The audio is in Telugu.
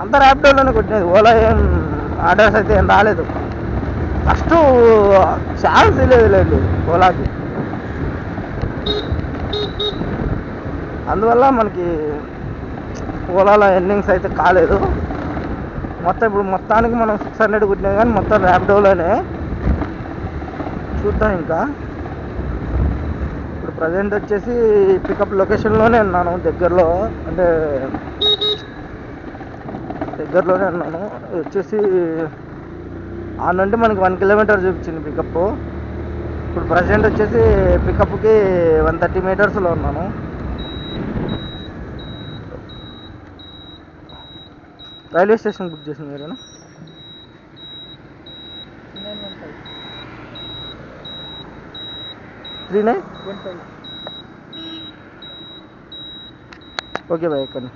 అంతా ర్యాపిడోలోనే కొట్టినది. ఓలా ఏం ఆర్డర్స్ అయితే ఏం రాలేదు. ఫస్ట్ ఛాన్స్ లేదులేండి ఓలాకి. అందువల్ల మనకి ఓలాలో ఎర్నింగ్స్ అయితే కాలేదు. ఇప్పుడు మొత్తానికి మనం 600 కొట్టినాం, కానీ మొత్తం ర్యాపిడోలోనే. చూద్దాం ఇంకా. ఇప్పుడు ప్రజెంట్ వచ్చేసి పికప్ లొకేషన్లోనే ఉన్నాను, దగ్గరలోనే ఉన్నాను. వచ్చేసి ఆ నుండి మనకి 1 కిలోమీటర్ చూపించింది పికప్. ఇప్పుడు ప్రజెంట్ వచ్చేసి పికప్కి 130 మీటర్స్లో ఉన్నాను. రైల్వే స్టేషన్ బుక్ చేసింది మీరేనా? 3915. ఓకే బాయ్, ఎక్కండి.